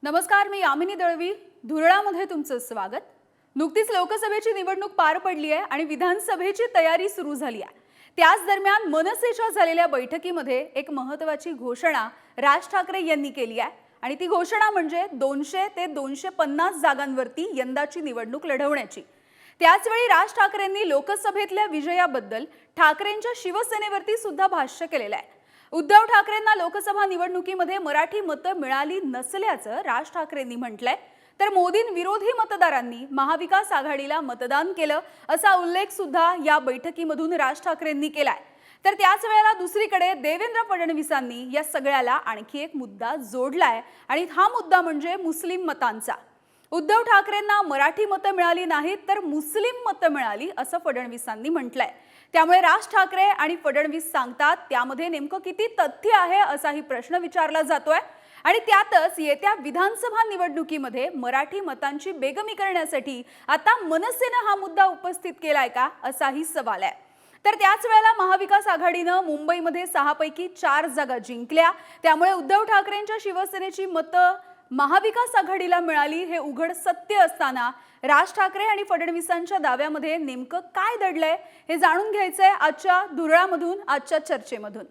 नमस्कार, मी यामिनी दळवी. धुरळामध्ये तुमचं स्वागत. नुकतीच लोकसभेची निवडणूक पार पडली आहे आणि विधानसभेची तयारी सुरू झाली आहे. त्याच दरम्यान मनसेच्या झालेल्या बैठकीमध्ये एक महत्त्वाची घोषणा राज ठाकरे यांनी केली आहे आणि ती घोषणा म्हणजे 200 ते 250 जागांवरती यंदाची निवडणूक लढवण्याची. त्याचवेळी राज ठाकरेंनी लोकसभेतल्या विजयाबद्दल ठाकरेंच्या शिवसेनेवरती सुद्धा भाष्य केलेलं आहे. उद्धव ठाकरेंना लोकसभा निवडणुकीमध्ये मराठी मतं मिळाली नसल्याचं राज ठाकरेंनी म्हटलंय, तर मोदींविरोधी मतदारांनी महाविकास आघाडीला मतदान केलं असा उल्लेख सुद्धा या बैठकीमधून राज ठाकरेंनी केलाय. तर त्याच वेळेला दुसरीकडे देवेंद्र फडणवीसांनी या सगळ्याला आणखी एक मुद्दा जोडलाय आणि हा मुद्दा म्हणजे मुस्लिम मतांचा. उद्धव ठाकरेंना मराठी मतं मिळाली नाहीत तर मुस्लिम मतं मिळाली असं फडणवीसांनी म्हटलंय. त्यामुळे राज ठाकरे आणि फडणवीस सांगतात त्यामध्ये नेमकं किती तथ्य आहे असाही प्रश्न विचारला जातोय. आणि त्यातच येत्या विधानसभा निवडणुकीमध्ये मराठी मतांची बेगमी करण्यासाठी आता मनसेनं हा मुद्दा उपस्थित केलाय का असाही सवाल आहे. तर त्याच वेळेला महाविकास आघाडीनं मुंबईमध्ये 6 पैकी 4 जागा जिंकल्या. त्यामुळे उद्धव ठाकरेंच्या शिवसेनेची मतं महाविकास आघाडीला मिळाली हे उघड सत्य असताना राज ठाकरे आणि फडणवीसांच्या दाव्यामध्ये नेमकं काय दडलंय हे जाणून घ्यायचंय आजच्या धुरळामधून, आजच्या चर्चेमधून.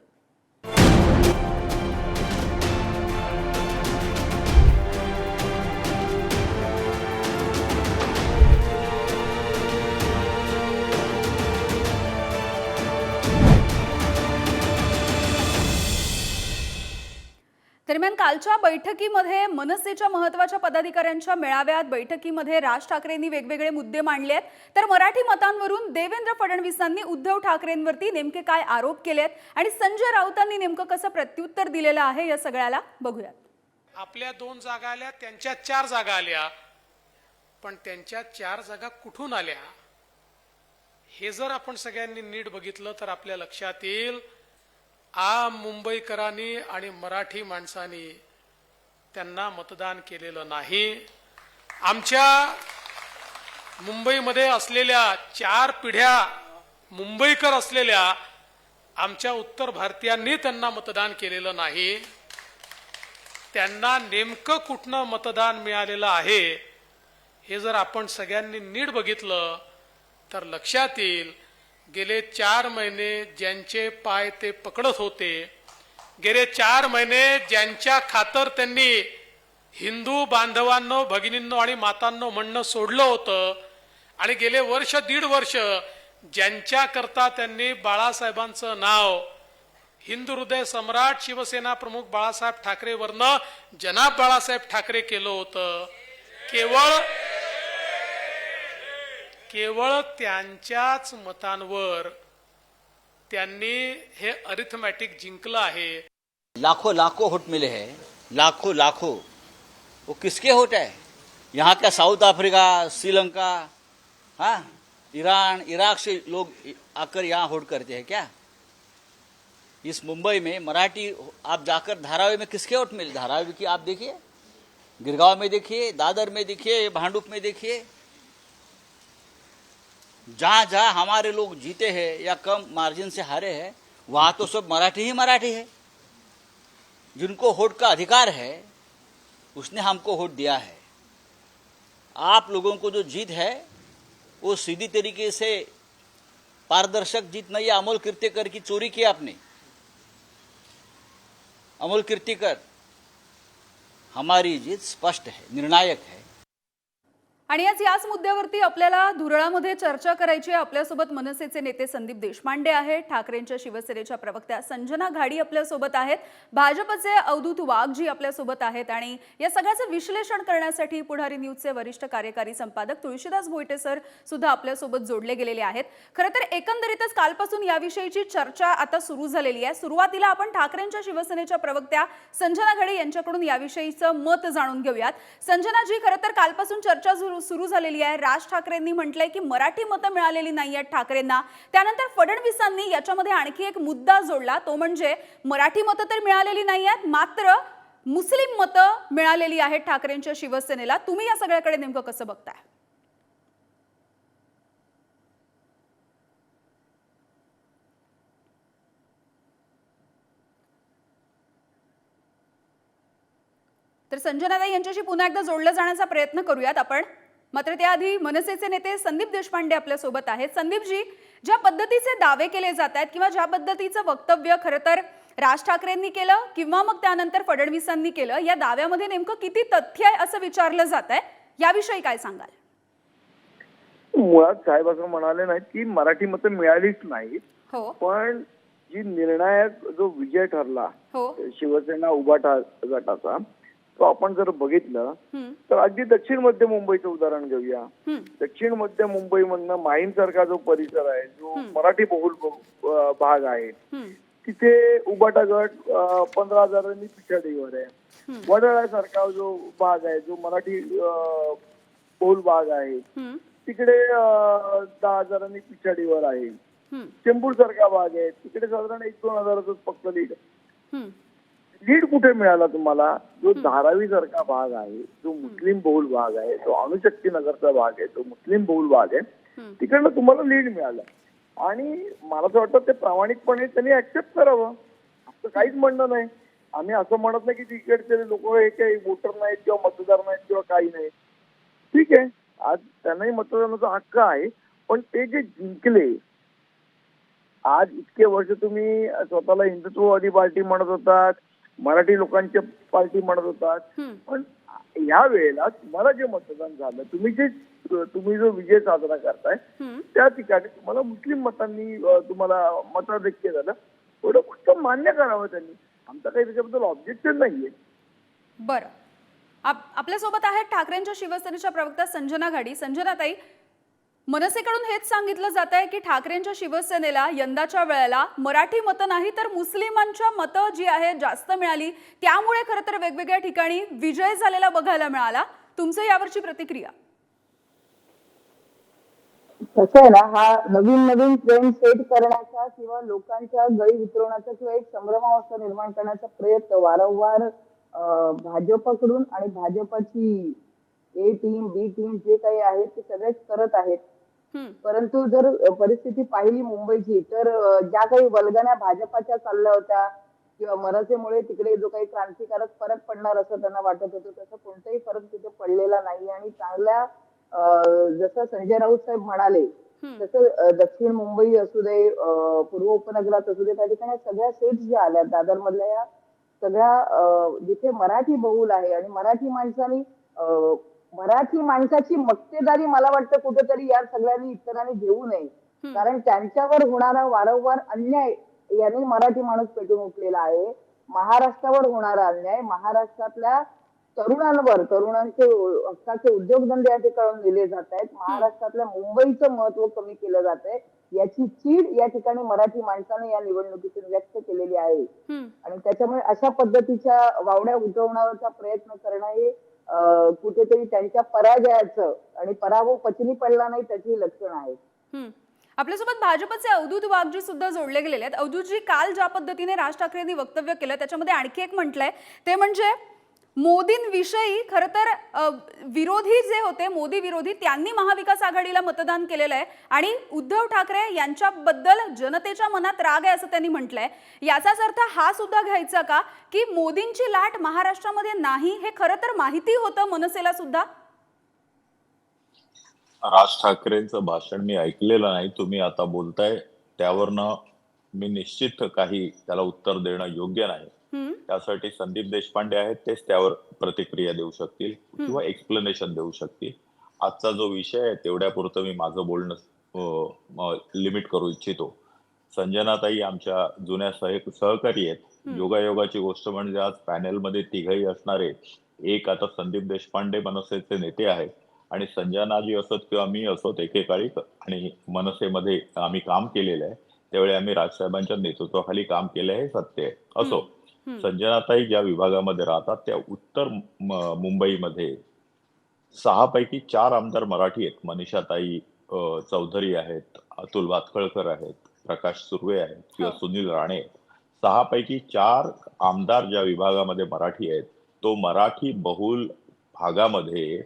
दरम्यान कालच्या बैठकीमध्ये मनसेच्या महत्त्वाच्या पदाधिकाऱ्यांच्या मेळाव्यात बैठकीमध्ये राज ठाकरेंनी वेगवेगळे मुद्दे मांडले आहेत. तर मराठी मतांवरून देवेंद्र फडणवीसांनी उद्धव ठाकरेंवरती नेमके काय आरोप केलेत आणि संजय राऊतांनी नेमकं कसं प्रत्युत्तर दिलेलं आहे या सगळ्याला बघूयात. आपल्या 2 जागा आल्या, त्यांच्या 4 जागा आल्या, पण त्यांच्या 4 जागा कुठून आल्या हे जर आपण सगळ्यांनी नीट बघितलं तर आपल्या लक्षात येईल मुंबईकरांनी आणि मराठी माणसांनी त्यांना मतदान केलेलं नाही. आमच्या मुंबईमध्ये असलेल्या 4 पिढ्या मुंबईकर असलेल्या आमच्या उत्तर भारतीयांनी त्यांना मतदान केलेलं नाही. त्यांना नेमकं कुठनं मतदान मिळालेलं आहे हे जर आपण सगळ्यांनी नीट बघितलं तर लक्षात येईल गेले 4 महिने ज्यांचे पाय ते पकडत होते, गेले 4 महिने ज्यांच्या खातर त्यांनी हिंदू बांधवांनो, भगिनींनो आणि मातांनो म्हणणं सोडलं होतं आणि गेले वर्ष 1.5 वर्ष ज्यांच्या करता त्यांनी बाळासाहेबांचं नाव हिंदू हृदय सम्राट शिवसेना प्रमुख बाळासाहेब ठाकरेवरनं जनाब बाळासाहेब ठाकरे केलं होतं, केवळ त्यांच्याच मतांवर त्यांनी हे अरिथमॅटिक जिंकलं आहे. लाखों लाखों वोट मिले हैं, लाखों लाखों. वो किसके वोट है? यहाँ का साउथ अफ्रीका, श्रीलंका, हाँ, ईरान, इराक से लोग आकर यहाँ वोट करते हैं क्या? इस मुंबई में मराठी आप जाकर धारावी में किसके वोट मिले? धारावी की आप देखिए, गिरगांव में देखिए, दादर में देखिए, भांडुप में देखिए. जहाँ जहाँ हमारे लोग जीते हैं या कम मार्जिन से हारे हैं वहाँ तो सब मराठी ही मराठी है. जिनको वोट का अधिकार है उसने हमको वोट दिया है. आप लोगों को जो जीत है वो सीधी तरीके से पारदर्शक जीत नहीं है. अमोल कीर्तिकर की चोरी की आपने. अमोल कीर्तिकर, हमारी जीत स्पष्ट है, निर्णायक है. आणि याच मुद्द्यावरती आपल्याला धुरळामध्ये चर्चा करायची आहे. आपल्यासोबत मनसेचे नेते संदीप देशपांडे आहेत, ठाकरेंच्या शिवसेनेच्या प्रवक्त्या संजना घाडी आपल्यासोबत आहेत, भाजपचे अवधूत वाघजी आपल्यासोबत आहेत आणि या सगळ्याचं विश्लेषण करण्यासाठी पुढारी न्यूजचे वरिष्ठ कार्यकारी संपादक तुळशीदास भोईटे सर सुद्धा आपल्यासोबत जोडले गेलेले आहेत. खरं तर एकंदरीतच कालपासून याविषयीची चर्चा आता सुरू झालेली आहे. सुरुवातीला आपण ठाकरेंच्या शिवसेनेच्या प्रवक्त्या संजना घाडी यांच्याकडून याविषयीचं मत जाणून घेऊयात. संजनाजी, खरं तर कालपासून चर्चा सुरू झालेली आहे. राज ठाकरेंनी म्हटलंय की मराठी मतं मिळालेली नाहीयेत ठाकरेंना. त्यानंतर फडणवीसांनी याच्यामध्ये आणखी एक मुद्दा जोडला, तो म्हणजे मराठी मतं तर मिळालेली नाहीयेत, मात्र मुस्लिम मतं मिळालेली आहेत ठाकरेंच्या शिवसेनेला. तुम्ही या सगळ्याकडे नेमकं कसं बघताय? तर तर संजय नाताई यांच्याशी पुन्हा एकदा जोडलं जाण्याचा प्रयत्न करूयात आपण. मात्र त्याआधी मनसेचे नेते संदीप देशपांडे आपल्या सोबत आहेत. संदीपजी, ज्या पद्धतीचे दावे केले जात आहेत किंवा ज्या पद्धतीचं वक्तव्य खरं तर राज ठाकरेंनी केलं किंवा मग त्यानंतर फडणवीसांनी केलं, या दाव्यामध्ये नेमकं किती तथ्य आहे असं विचारलं जात आहे, याविषयी काय सांगाल? मुळात साहेब असं म्हणाले नाहीत की मराठी मतं मिळालीच नाहीत, हो पण जी निर्णायक जो विजय ठरला हो शिवसेना उभाटा गटाचा, तो आपण जर बघितलं हम्म, तर अगदी दक्षिण मध्य मुंबईचं उदाहरण घेऊया. हम्म, दक्षिण मध्य मुंबईमधनं माहीम सारखा जो परिसर आहे, जो मराठी बहुल भाग आहे, हम्म, तिथे उभाटा गट 15,000 पिछाडीवर आहे. वडाळ्यासारखा जो भाग आहे, जो मराठी बहुल भाग आहे, हम्म, तिकडे 10,000 पिछाडीवर आहे. हम्म, चेंबूर सारखा भाग आहे, तिकडे साधारण 1-2 हजाराचं फक्त लीड. हम्म, लीड कुठे मिळाला तुम्हाला? जो धारावी सारखा भाग आहे, जो मुस्लिम बहुल भाग आहे, जो अणुशक्ती नगरचा भाग आहे, तो मुस्लिम बहुल भाग आहे, हम्म. तिकडनं तुम्हाला लीड मिळालं. आणि मला असं वाटतं ते प्रामाणिकपणे त्यांनी ऍक्सेप्ट करावं, असं काहीच म्हणणं नाही. आम्ही असं म्हणत नाही की तिकडचे लोक हे काही वोटर नाहीत किंवा मतदार नाहीत किंवा काही नाही. ठीक आहे, आज त्यांनाही मतदानाचा हक्क आहे, पण ते जे जिंकले, आज इतके वर्ष तुम्ही स्वतःला हिंदुत्ववादी पार्टी म्हणत होतात, मराठी लोकांच्या पार्टी म्हणत होतात, हम्म. पण या वेळेला तुम्हाला जे मतदान झालं, तुम्ही जो विजय साजरा करताय, हम्म. त्या ठिकाणी तुम्हाला मुस्लिम मतांनी तुम्हाला मताधिक्य झालं. थोडं गोष्ट मान्य करावं त्यांनी. आमचा काही त्याच्याबद्दल ऑब्जेक्शन नाहीये. बरं, आपल्यासोबत आहेत ठाकरेंच्या शिवसेनेच्या प्रवक्ता संजना घाडी. संजना ताई, मनसेकडून हेच सांगितलं जात आहे की ठाकरेंच्या शिवसेनेला यंदाच्या वेळेला मराठी मतं नाही तर मुस्लिमांच्या मतं जी आहेत जास्त मिळाली, त्यामुळे खरं तर वेगवेगळ्या ठिकाणी विजय झालेला बघायला मिळाला. तुमचं यावरची प्रतिक्रिया? कसं आहे ना, हा नवीन नवीन ट्रेंड सेट करण्याचा किंवा लोकांच्या गळी उतरवण्याचा किंवा एक संभ्रमावस्था निर्माण करण्याचा प्रयत्न वारंवार भाजपकडून आणि भाजपची ए टीम बी टीम जे काही आहे ते सगळेच करत आहेत. हम्म, परंतु जर परिस्थिती पाहिली मुंबईची, तर ज्या काही वल्गण्या भाजपाच्या चालल्या होत्या किंवा मनसेमुळे तिकडे जो काही क्रांतिकारक फरक पडणार असं त्यांना वाटत होतं, तसं कोणताही फरक तिथे पडलेला नाही. आणि चांगल्या जसं संजय राऊत साहेब म्हणाले तसं दक्षिण मुंबई असू दे, पूर्व उपनगरात असू दे, त्या ठिकाणी सगळ्या सीट्स ज्या आल्या दादर मधल्या, या सगळ्या जिथे मराठी बहुल आहे आणि मराठी माणसाची मक्तेदारी मला वाटतं कुठेतरी या सगळ्यांनी इतरांनी घेऊ नये. कारण त्यांच्यावर होणारा वारंवार अन्याय यांनी मराठी माणूस पेटून उठलेला आहे. महाराष्ट्रावर होणारा अन्याय, महाराष्ट्रातल्या तरुणांचे हक्काचे उद्योगधंदे या ठिकाणी दिले जात आहेत, महाराष्ट्रातल्या मुंबईचं महत्व कमी केलं जात आहे, याची चीड या ठिकाणी मराठी माणसाने या निवडणुकीतून व्यक्त केलेली आहे. आणि त्याच्यामुळे अशा पद्धतीच्या वावड्या उठवण्याचा प्रयत्न करणं हे कुठेतरी त्यांच्या पराजयाचं आणि पराभव पचनी पडला नाही त्याची लक्षण आहे. आपल्यासोबत भाजपचे अवधूत वाघजी सुद्धा जोडले गेलेले आहेत. अवधूतजी, काल ज्या पद्धतीने राज ठाकरेंनी वक्तव्य केलं त्याच्यामध्ये आणखी एक म्हटलंय, ते म्हणजे मोदींविषयी खरं तर विरोधी जे होते, मोदी विरोधी, त्यांनी महाविकास आघाडीला मतदान केलेलं आहे आणि उद्धव ठाकरे यांच्याबद्दल जनतेच्या मनात राग आहे असं त्यांनी म्हटलंय. याचाच अर्थ हा सुद्धा घ्यायचा का की मोदींची लाट महाराष्ट्रामध्ये नाही, हे खरं तर माहिती होतं मनसेला सुद्धा? राज ठाकरेंचं भाषण मी ऐकलेलं नाही, तुम्ही आता बोलताय त्यावरनं मी निश्चित काही त्याला उत्तर देणं योग्य नाही. त्यासाठी संदीप देशपांडे आहेत, तेच त्यावर प्रतिक्रिया देऊ शकतील किंवा एक्सप्लेनेशन देऊ शकतील. आजचा जो विषय आहे तेवढ्यापुरतं मी माझं बोलणं लिमिट करू इच्छितो. संजनाताई आमच्या जुन्या सहकारी आहेत. योगायोगाची गोष्ट म्हणजे आज पॅनेलमध्ये तिघही असणारे, एक आता संदीप देशपांडे मनसेचे नेते आहेत आणि संजनाजी असोत किंवा मी असोत एकेकाळी आणि मनसेमध्ये आम्ही काम केलेलं आहे, त्यावेळी आम्ही राजसाहेबांच्या नेतृत्वाखाली काम केलं आहे, सत्य आहे. असो, संजनाताई ज्या विभागामध्ये राहतात त्या उत्तर मुंबईमध्ये 6 पैकी 4 आमदार मराठी आहेत. मनीषाताई चौधरी आहेत, अतुल भातखळकर आहेत, प्रकाश सुर्वे आहेत किंवा सुनील राणे. 6 पैकी 4 आमदार ज्या विभागामध्ये मराठी आहेत, तो मराठी बहुल भागामध्ये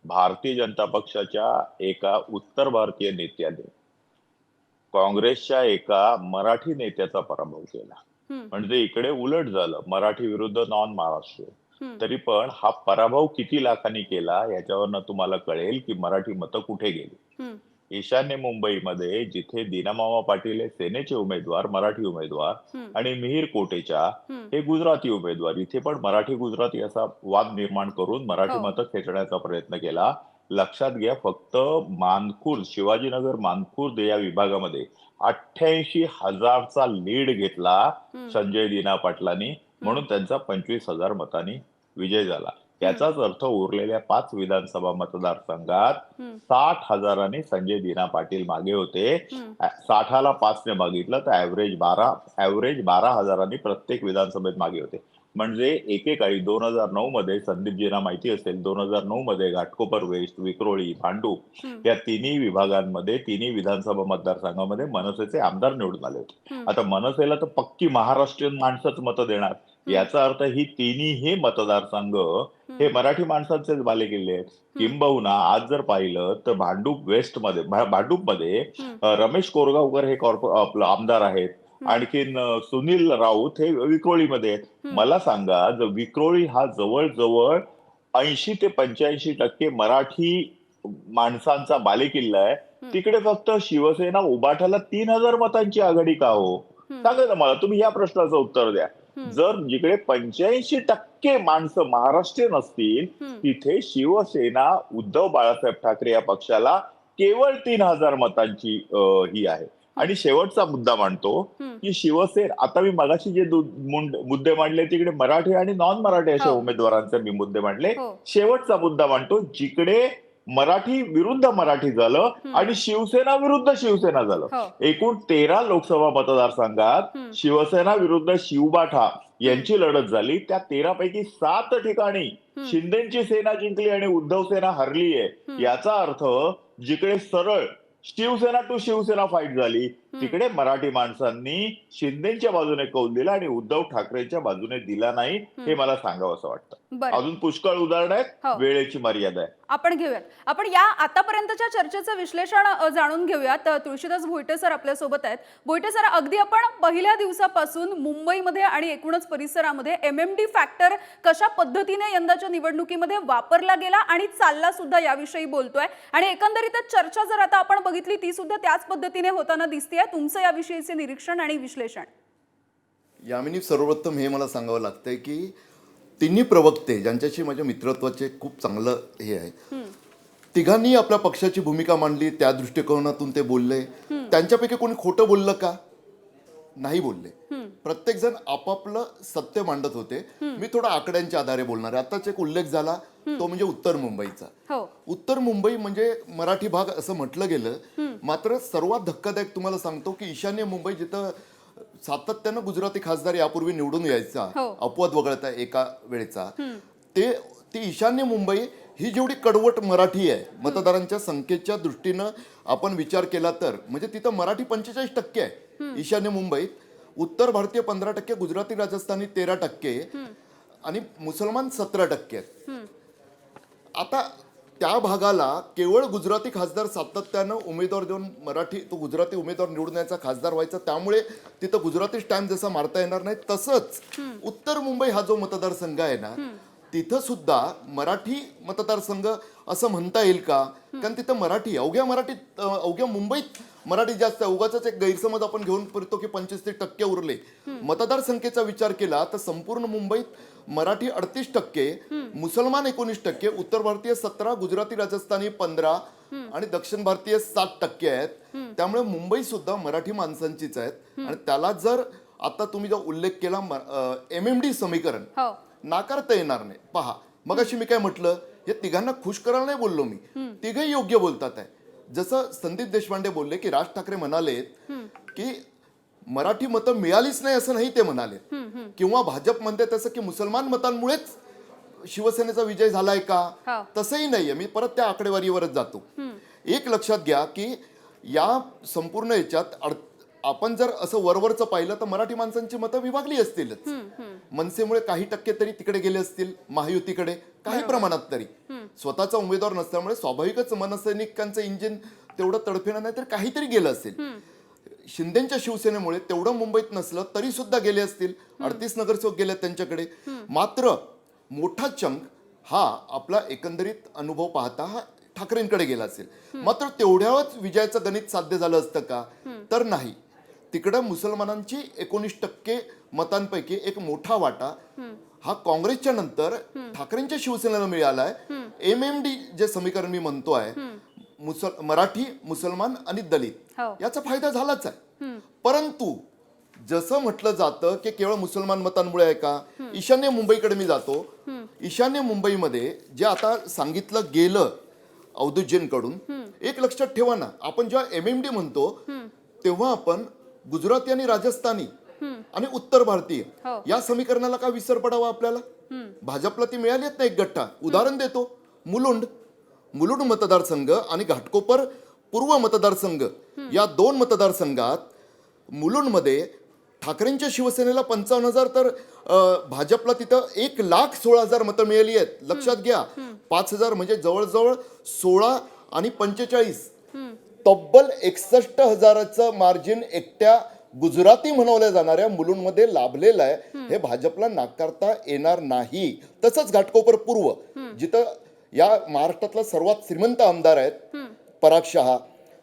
भारतीय जनता पक्षाच्या एका उत्तर भारतीय नेत्याने काँग्रेसच्या एका मराठी नेत्याचा पराभव केला. म्हणजे इकडे उलट झालं, मराठी विरुद्ध नॉन महाराष्ट्र. तरी पण हा पराभव किती लाखांनी केला याच्यावरनं तुम्हाला कळेल की मराठी मतं कुठे गेली. ईशान्य मुंबईमध्ये जिथे दीनामामा पाटील हे सेनेचे उमेदवार, मराठी उमेदवार आणि मिहीर कोटेचा हे गुजराती उमेदवार, इथे पण मराठी गुजराती असा वाद निर्माण करून मराठी मतं खेचण्याचा प्रयत्न केला. लक्षात घ्या, फक्त मानखुर्द, शिवाजीनगर मानखुर्द या विभागामध्ये 88,000चा लीड घेतला संजय दिना पाटलांनी, म्हणून त्यांचा 25,000 मतांनी विजय झाला. याचाच अर्थ उरलेल्या 5 विधानसभा मतदारसंघात 60,000 संजय दिना पाटील मागे होते. 60ला 5ने भागितलं तर ऍव्हरेज 12,000 प्रत्येक विधानसभेत मागे होते. म्हणजे एकेकाळी 2009 मध्ये संदीपजींना माहिती असेल, 2009 मध्ये घाटकोपर वेस्ट, विक्रोळी, भांडूप या तिन्ही विभागांमध्ये, तिन्ही विधानसभा मतदारसंघामध्ये मनसेचे आमदार निवडून आले होते. आता मनसेला तर पक्की महाराष्ट्रीयन माणसंच मतं देणार, याचा अर्थ ही तिन्ही मतदारसंघ हे मराठी माणसांचेच बालेकिल्ले आहेत. किंबहुना आज जर पाहिलं तर भांडूपमध्ये रमेश कोरगावकर हे आपलं आमदार आहेत, आणखीन सुनील राऊत हे विक्रोळीमध्ये आहेत. मला सांगा, जर विक्रोळी हा जवळजवळ 80 ते 85% मराठी माणसांचा बालेकिल्ला आहे, तिकडे फक्त शिवसेना उभाटाला 3,000 मतांची आघाडी का हो? सांगा ना मला, तुम्ही या प्रश्नाचं उत्तर द्या. जर जिकडे 85% माणसं महाराष्ट्रीयन असतील, तिथे शिवसेना उद्धव बाळासाहेब ठाकरे या पक्षाला केवळ 3,000 मतांची ही आहे. आणि शेवटचा मुद्दा मांडतो की शिवसेना, आता मी मगाशी जे मुद्दे मांडले तिकडे मराठी आणि नॉन मराठी अशा उमेदवारांचे मी मुद्दे मांडले. शेवटचा मुद्दा मांडतो जिकडे मराठी विरुद्ध मराठी झालं आणि शिवसेना विरुद्ध शिवसेना झालं. एकूण 13 लोकसभा मतदारसंघात शिवसेना विरुद्ध शिवबाठा यांची लढत झाली. त्या 13 पैकी 7 ठिकाणी शिंदेची सेना जिंकली आणि उद्धव सेना हरली आहे. याचा अर्थ जिकडे सरळ शिवसेना टू शिवसेना फाईट झाली, तिकडे मराठी माणसांनी शिंदेच्या बाजूने कौल दिला आणि उद्धव ठाकरेंच्या बाजूने दिला नाही, हे मला सांगावं असं वाटतं. अजून पुष्कळ उदाहरण आहेत, वेळेची मर्यादा आहे. आपण घेऊयात. आपण या आतापर्यंतच्या चर्चेचं विश्लेषण जाणून घेऊयात. तुळशीदास भोईटे सर आपल्या सोबत आहेत. भोईटे सर, अगदी आपण पहिल्या दिवसापासून मुंबईमध्ये आणि एकूणच परिसरामध्ये MMD फॅक्टर कशा पद्धतीने यंदाच्या निवडणुकीमध्ये वापरला गेला आणि चालला सुद्धा याविषयी बोलतोय, आणि एकंदरीतच चर्चा जर आता आपण बघितली ती सुद्धा त्याच पद्धतीने होताना दिसतेय. तुमचं याविषयीचे निरीक्षण आणि विश्लेषण? यामिनी, सर्वप्रथम हे मला सांगावं लागतंय की तिन्ही प्रवक्ते ज्यांच्याशी माझ्या मित्रत्वाचे खूप चांगलं हे आहे, तिघांनी आपल्या पक्षाची भूमिका मांडली, त्या दृष्टिकोनातून ते बोलले. त्यांच्यापैकी कोणी खोटं बोललं का? नाही बोलले. प्रत्येक जण आपापलं सत्य मांडत होते. मी थोडा आकड्यांच्या आधारे बोलणार आहे. आताच एक उल्लेख झाला तो म्हणजे उत्तर मुंबईचा. उत्तर मुंबई म्हणजे मराठी भाग असं म्हटलं गेलं, मात्र सर्वात धक्कादायक तुम्हाला सांगतो की ईशान्य मुंबई, जिथं सातत्यानं गुजराती खासदार यापूर्वी निवडून यायचा, अपवाद वगळता एका वेळेचा, ती ईशान्य मुंबई ही जेवढी कडवट मराठी आहे, मतदारांच्या संख्येच्या दृष्टीनं आपण विचार केला तर, म्हणजे तिथं मराठी 45% आहे ईशान्य मुंबईत. उत्तर भारतीय 15%, गुजराती राजस्थानी 13% आणि मुसलमान 17% आहेत. आता त्या भागाला केवळ गुजराती खासदार सातत्यानं उमेदवार देऊन तो गुजराती उमेदवार निवडून यायचा, खासदार व्हायचा, त्यामुळे तिथं गुजराती स्टॅम्प जसा मारता येणार नाही, तसंच उत्तर मुंबई हा जो मतदारसंघ आहे ना, तिथं सुद्धा मराठी मतदारसंघ असं म्हणता येईल का? कारण तिथं मराठी अवघ्या मुंबईत मराठी जास्त आहे. उगाच एक गैरसमज आपण घेऊन फिरतो की 25% उरले. मतदारसंख्येचा विचार केला तर संपूर्ण मुंबईत मराठी 38%, मुसलमान 19%, उत्तर भारतीय 17%, गुजराती राजस्थानी 15% आणि दक्षिण भारतीय 7% आहेत. त्यामुळे मुंबई सुद्धा मराठी माणसांचीच आहेत. आणि त्याला जर आता तुम्ही जो उल्लेख केला MMD समीकरण नाकारता येणार नाही. पहा, मगाशी मी काय म्हटलं, हे तिघांना खुश करायला नाही बोललो मी, तिघही योग्य बोलतात आहे. जसं संदीप देशपांडे बोलले की राज ठाकरे म्हणालेत की मराठी मतं मिळालीच नाही असं नाही ते म्हणाले, किंवा भाजप म्हणते तसं की मुसलमान मतांमुळेच शिवसेनेचा विजय झालाय का? तसंही नाहीये. मी परत त्या आकडेवारीवरच जातो. एक लक्षात घ्या की या संपूर्ण याच्यात आपण जर असं वरवरचं पाहिलं तर मराठी माणसांची मतं विभागली असतीलच. मनसेमुळे काही टक्के तरी तिकडे गेले असतील, महायुतीकडे काही प्रमाणात तरी. स्वतःचा उमेदवार नसल्यामुळे स्वाभाविकच मनसैनिकांचं इंजिन तेवढं तडफेणं नाही तर काहीतरी गेलं असेल. शिंदेच्या शिवसेनेमुळे तेवढं मुंबईत नसलं तरी सुद्धा गेले असतील. 38 नगरसेवक गेले त्यांच्याकडे. मात्र मोठा चंक हा आपला एकंदरीत अनुभव पाहता हा ठाकरेंकडे गेला असेल. मात्र तेवढ्याच विजयाचं गणित साध्य झालं असतं का? तर नाही. तिकडं मुसलमानांची 19% मतांपैकी एक मोठा वाटा हा काँग्रेसच्या नंतर ठाकरेंच्या शिवसेनेला मिळालाय. MMD जे समीकरण मी म्हणतो आहे, मराठी, मुसलमान आणि दलित, हो. याचा फायदा झालाच आहे. परंतु जसं म्हटलं जातं की केवळ मुसलमान मतांमुळे आहे का? ईशान्य मुंबईकडे मी जातो. ईशान्य मुंबईमध्ये जे आता सांगितलं गेलं अवधूतजींकडून, एक लक्षात ठेवा ना, आपण जेव्हा MMD म्हणतो तेव्हा आपण गुजराती आणि राजस्थानी आणि उत्तर भारतीय हो. या समीकरणाला का विसर पडावा आपल्याला? भाजपला ती मिळालीच नाही एक गठ्ठा. उदाहरण देतो, मुलुंड मतदारसंघ आणि घाटकोपर पूर्व मतदारसंघ या 2 मतदारसंघात मुलुंडमध्ये ठाकरेंच्या शिवसेनेला 55,000 तर भाजपला तिथं 1,16,000 मतं मिळाली आहेत. लक्षात घ्या, 5,000 म्हणजे जवळजवळ 16 आणि 45 तब्बल 61,000चं मार्जिन एकट्या गुजराती म्हणवल्या जाणाऱ्या मुलुंडमध्ये लाभलेलं आहे. हे भाजपला नाकारता येणार नाही. तसंच घाटकोपर पूर्व, जिथं या महाराष्ट्रातला सर्वात श्रीमंत आमदार आहेत पराग शहा,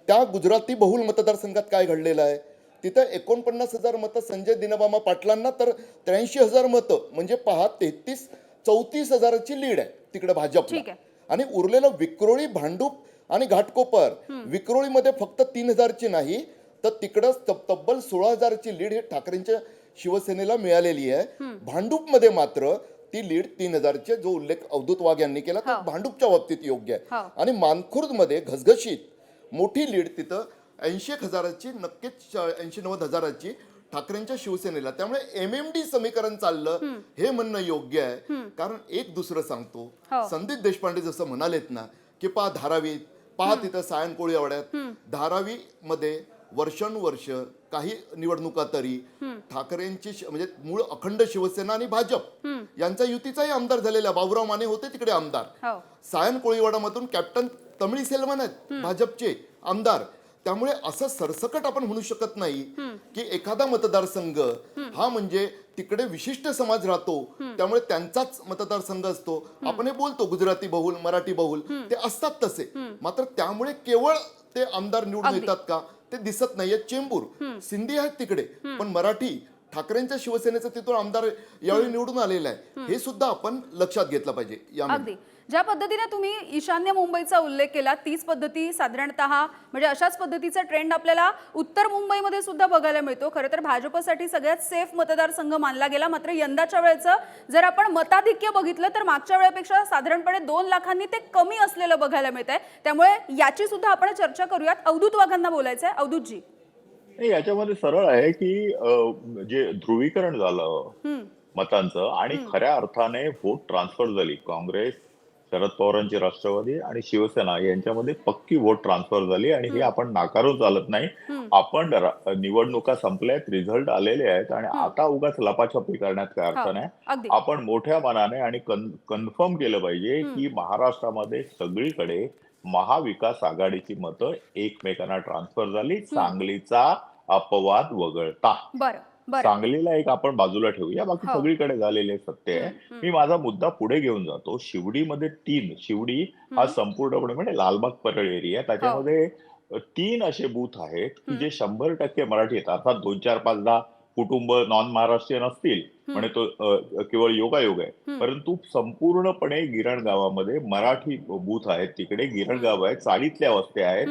त्या गुजराती बहुल मतदारसंघात काय घडलेलं आहे? तिथं 49,000 मतं संजय दिनबामा पाटलांना, तर 83,000 मतं, म्हणजे पहा 34,000ची लीड आहे तिकडे भाजपला. ठीक आहे. आणि उरलेलं विक्रोळी, भांडूप आणि घाटकोपर, विक्रोळीमध्ये फक्त 3,000ची नाही तर तिकडं तब्बल 16,000ची लीड हे ठाकरेंच्या शिवसेनेला मिळालेली आहे. भांडूपमध्ये मात्र ती लीड 3,000ची, जो उल्लेख अवधूत वाघ यांनी केला तो भांडूपच्या बाबतीत योग्य आहे. आणि मानखुर्दमध्ये घसघशीत मोठी लीड तिथं 80,000ची, नक्कीच 80-90,000ची ठाकरेंच्या शिवसेनेला. त्यामुळे MMD समीकरण चाललं हे म्हणणं योग्य आहे. कारण एक दुसरं सांगतो, संदीप देशपांडे जसं म्हणालेत ना की पहा धारावीत, पहा तिथं सायन कोळीवाड्यात, धारावी मध्ये वर्षानुवर्ष काही निवडणुका तरी ठाकरेंची म्हणजे मूळ अखंड शिवसेना आणि भाजप यांचा युतीचाही आमदार झालेला बाबुराव माने होते तिकडे आमदार. सायन कोळीवाडामधून कॅप्टन तमिळीसेल्वन आहेत भाजपचे आमदार. त्यामुळे असं सरसकट आपण म्हणू शकत नाही की एखादा मतदारसंघ हा म्हणजे तिकडे विशिष्ट समाज राहतो त्यामुळे त्यांचाच मतदारसंघ असतो. आपण हे बोलतो गुजराती बहुल, मराठी बहुल, ते असतात तसे. मात्र त्यामुळे केवळ ते आमदार निवडून येतात का ते दिसत नाहीये. चेंबूर सिंधी आहेत तिकडे, पण मराठी ठाकरेंच्या शिवसेनेचं तिथून आमदार यावेळी निवडून आलेला आहे. हे सुद्धा आपण लक्षात घेतलं पाहिजे. अगदी ज्या पद्धतीने तुम्ही ईशान्य मुंबईचा उल्लेख केला, तीच पद्धती साधारणतः म्हणजे अशाच पद्धतीचा ट्रेंड आपल्याला उत्तर मुंबईमध्ये सुद्धा बघायला मिळतो. खरं तर भाजपसाठी सगळ्यात सेफ मतदारसंघ मानला गेला. मात्र यंदाच्या वेळेचं जर आपण मताधिक्य बघितलं तर मागच्या वेळेपेक्षा साधारणपणे 2 लाखांनी ते कमी असलेलं बघायला मिळत आहे. त्यामुळे याची सुद्धा आपण चर्चा करूयात. अवधूत वाघांना बोलायचं आहे. अवधूतजी, याच्यामध्ये सरळ आहे की जे ध्रुवीकरण झालं मतांचं आणि खऱ्या अर्थाने व्होट ट्रान्सफर झाली. काँग्रेस, शरद पवारांची राष्ट्रवादी आणि शिवसेना यांच्यामध्ये पक्की व्होट ट्रान्सफर झाली आणि हे आपण नाकारून चालत नाही. आपण निवडणुका संपल्यात, रिझल्ट आलेले आहेत आणि आता उगाच लपाछपी करण्यात काय अर्थ नाही. आपण मोठ्या मनाने आणि कन्फर्म केलं पाहिजे की महाराष्ट्रामध्ये सगळीकडे महाविकास आघाडीची मतं एकमेकांना ट्रान्सफर झाली. सांगलीचा अपवाद वगळता. सांगलीला एक आपण बाजूला ठेवूया, बाकी सगळीकडे झालेले सत्य आहे. मी माझा मुद्दा पुढे घेऊन जातो. शिवडीमध्ये शिवडी हा संपूर्णपणे म्हणजे लालबाग परळ एरिया, त्याच्यामध्ये 3 असे बूथ आहेत की जे 100% मराठी आहेत. अर्थात 2, 4, 5, 10 कुटुंब नॉन महाराष्ट्रीयन असतील म्हणजे तो केवळ योगायोग आहे. परंतु संपूर्णपणे गिरण गावामध्ये मराठी बूथ आहेत. तिकडे गिरण गाव आहे, चाळीतल्या वस्त्या आहेत.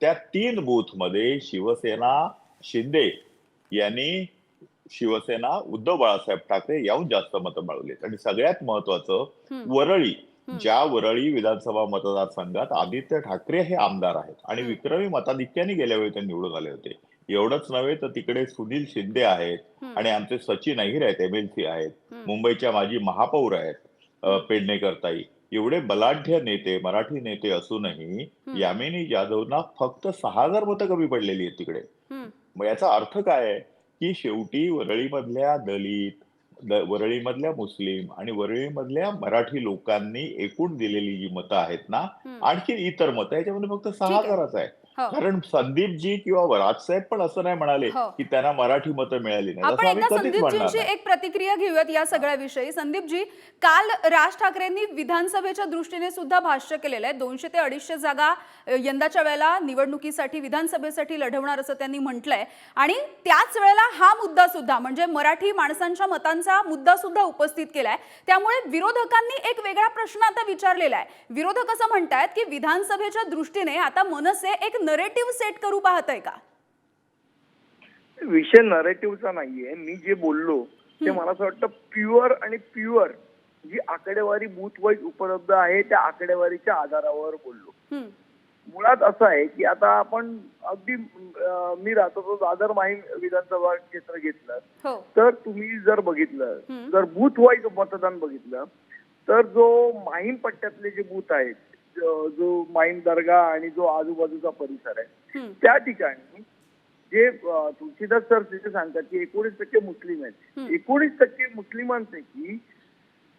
त्या 3 बूथ मध्ये शिवसेना शिंदे यांनी शिवसेना उद्धव बाळासाहेब ठाकरे याहून जास्त मतं मिळवलीत. आणि सगळ्यात महत्वाचं वरळी, ज्या वरळी विधानसभा मतदारसंघात आदित्य ठाकरे हे आमदार आहेत आणि विक्रमी मताधिक्याने गेल्या वेळी ते निवडून आले होते. एवढंच नव्हे तर तिकडे सुनील शिंदे आहेत आणि आमचे सचिन अहिर आहेत, MLC आहेत. मुंबईच्या माजी महापौर आहेत पेडणेकरताई. एवढे बलाढ्य नेते, मराठी नेते असूनही यामिनी जाधवना फक्त 6,000 मतं कमी पडलेली आहेत तिकडे. मग याचा अर्थ काय आहे की शेवटी वरळीमधल्या दलित, वरळीमधल्या मुस्लिम आणि वरळीमधल्या मराठी लोकांनी एकूण दिलेली जी मतं आहेत ना, आणखी इतर मतं, याच्यामध्ये फक्त 6,000च आहे. हो. कारण संदीपजी किंवा राजसाहेब पण असं नाही म्हणाले हो. की त्यांना मराठी मतं मिळाली नाही, आपण असं आम्ही एकदा कधीच म्हणणार संदीपजींची नाही. एक प्रतिक्रिया घेऊयात या सगळ्याविषयी. संदीपजी, काल राज ठाकरेंनी विधानसभेच्या दृष्टीने सुद्धा भाष्य केलेलं आहे. 200 ते 250 जागा यंदाच्या वेळेला निवडणुकीसाठी विधानसभेसाठी लढवणार असं त्यांनी म्हटलंय आणि त्याच वेळेला हा मुद्दा सुद्धा म्हणजे मराठी माणसांच्या मतांचा मुद्दा सुद्धा उपस्थित केलाय. त्यामुळे विरोधकांनी एक वेगळा प्रश्न आता विचारलेला आहे. विरोधक असं म्हणतायत की विधानसभेच्या दृष्टीने आता मनसे एक नरेटिव्ह सेट करू पाहतंय का? विषय नरेटिव्हचा नाहीये. मी जे बोललो ते मला असं वाटतं प्युअर जी आकडेवारी बूथ वाईज उपलब्ध आहे त्या आकडेवारीच्या आधारावर बोललो. मुळात असं आहे की आता आपण अगदी मी राहतो तो दादर माहीम विधानसभा क्षेत्र घेतलं हो. तर तुम्ही जर बघितलं जर बूथ वाईज मतदान बघितलं तर जो माहीम पट्ट्यातले जे बूथ आहेत, जो माहीम दर्गा आणि जो आजूबाजूचा परिसर आहे त्या ठिकाणी जे तुलसीदास सर तिथे सांगतात की 19% मुस्लिम आहेत. 19% मुस्लिमांपैकी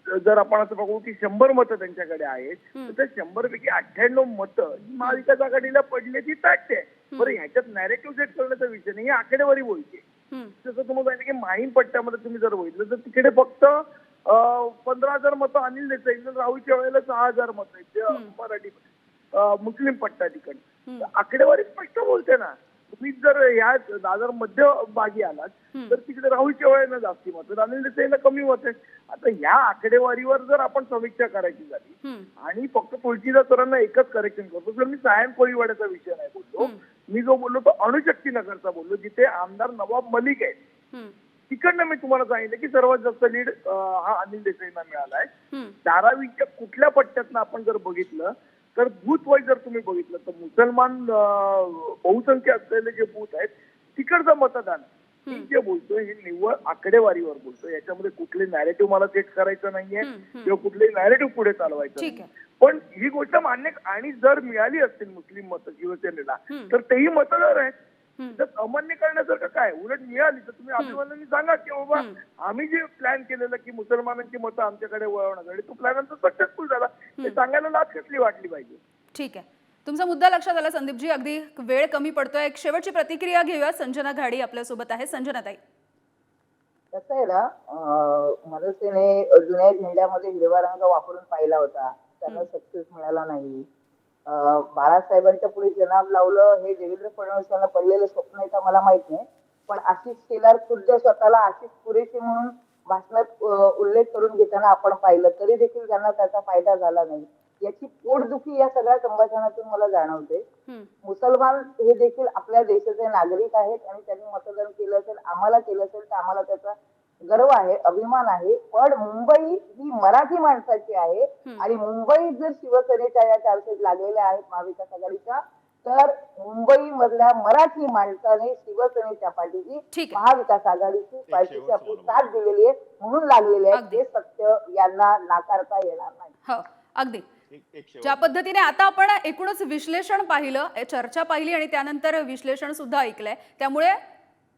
जर आपण असं बघू की 100 मतं त्यांच्याकडे आहेत तर त्या 100 पैकी 98 मतं ही महाविकास आघाडीला पडल्याची फॅक्ट आहे. बरं, ह्याच्यात नॅरेटिव्ह सेट करण्याचा विषय नाही, ही आकडेवारी बोलते. जसं तुम्हाला सांगितलं की माहीम पट्ट्यामध्ये तुम्ही जर बघितलं तर तिकडे फक्त 15,000 मतं अनिल देसाई, राहुलच्या वेळेला 6,000 मतं आहेत मराठी मुस्लिम पट्टा ठिकाणी. आकडेवारी स्पष्ट बोलते ना. तुम्ही जर या दादर मध्यभागी आलात तर तिकडे राहुलच्या वेळेला जास्ती मतं, अनिल देसाईला कमी मत आहे. आता ह्या आकडेवारीवर जर आपण समीक्षा करायची झाली आणि फक्त तुळशीदास सरांना एकच करेक्शन करतो, जर मी सायन कोळीवाड्याचा विषय नाही बोललो, मी जो बोललो तो अणुशक्ती नगरचा बोललो जिथे आमदार नवाब मलिक आहेत. तिकडनं मी तुम्हाला सांगितलं की सर्वात जास्त लीड हा अनिल देसाईंना मिळालाय. धारावीच्या कुठल्या पट्ट्यातनं आपण जर बघितलं तर बूथ वाईज जर तुम्ही बघितलं तर मुसलमान बहुसंख्य असलेले जे बूथ आहेत तिकडचं मतदान मी जे बोलतोय हे निव्वळ आकडेवारीवर बोलतोय. याच्यामध्ये कुठले नॅरेटिव्ह मला सेट करायचं नाहीये किंवा कुठले नॅरेटिव्ह पुढे चालवायचं नाही. पण ही गोष्ट मान्य आणि जर मिळाली असतील मुस्लिम मतं शिवसेनेला तर तेही मतदार आहेत. तर अमान्य करण्यासारखं काय, उलट मिळाली तर तुम्ही अभिमानाने सांगा की बाबा आम्ही जे प्लॅन केलेलं की मुसलमानांची मतं आमच्याकडे वळवण्यासाठी तो प्लॅन आमचा सक्सेसफुल झाला, हे सांगायला लाज कसली वाटली पाहिजे. ठीक आहे, तुमचा मुद्दा लक्षात आला संदीपजी. अगदी वेळ कमी पडतोय, एक शेवटची प्रतिक्रिया घेऊया. संजना घाडी आपल्यासोबत आहे. संजनाताई, कसं आहे ना, मनसेने जुन्या झेंड्यामध्ये हिरवा रंग वापरून पाहिला होता, त्यांना सक्सेस मिळाला नाही. बाळासाहेबांच्या पुढे जनाब लावलं हे देवेंद्र फडणवीसांना पडलेलं स्वप्न आहे का मला माहित नाही, पण आशिष शेलार खुद्द स्वतःला आशिष कुरेशी म्हणून भाषणात उल्लेख करून घेताना आपण पाहिलं, तरी देखील त्यांना त्याचा फायदा झाला नाही. याची पोटदुखी या सगळ्या संभाषणातून मला जाणवते. मुसलमान हे देखील आपल्या देशाचे नागरिक आहेत आणि त्यांनी मतदान केलं असेल, आम्हाला केलं असेल तर आम्हाला त्याचा गर्व आहे, अभिमान आहे. पण मुंबई ही मराठी माणसाची आहे आणि मुंबई जर शिवसेनेच्या या चार्जेस लागलेल्या आहेत महाविकास आघाडीच्या, तर मुंबई मधल्या मराठी माणसाने शिवसेनेच्या पाठीशी महाविकास आघाडीची पाठीशी आपली साथ दिलेली आहे म्हणून लागलेले आहे. ते सत्य यांना नाकारता येणार नाही. हो, अगदी ज्या पद्धतीने आता आपण एकूणच विश्लेषण पाहिलं, चर्चा पाहिली आणि त्यानंतर विश्लेषण सुद्धा ऐकलंय, त्यामुळे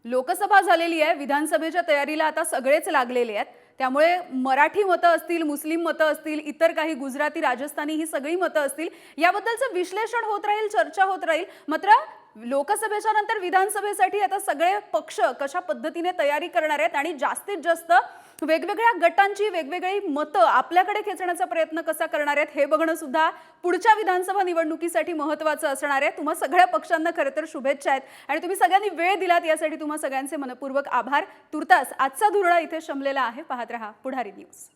लोकसभा झालेली आहे, विधानसभेच्या तयारीला आता सगळेच लागलेले आहेत. त्यामुळे मराठी मतं असतील, मुस्लिम मतं असतील, इतर काही गुजराती, राजस्थानी ही सगळी मतं असतील, याबद्दलचं विश्लेषण होत राहील, चर्चा होत राहील. मात्र लोकसभेच्या नंतर विधानसभेसाठी आता सगळे पक्ष कशा पद्धतीने तयारी करणार आहेत आणि जास्तीत जास्त वेगवेगळ्या गटांची वेगवेगळी मतं आपल्याकडे खेचण्याचा प्रयत्न कसा करणार आहेत हे बघणं सुद्धा पुढच्या विधानसभा निवडणुकीसाठी महत्त्वाचं असणार आहे. तुम्हा सगळ्या पक्षांना खरं तर शुभेच्छा आहेत आणि तुम्ही सगळ्यांनी वेळ दिलात यासाठी तुम्हा सगळ्यांचे मनपूर्वक आभार. तुर्तास आजचा धुरळा इथे शमलेला आहे. पाहत रहा पुढारी न्यूज.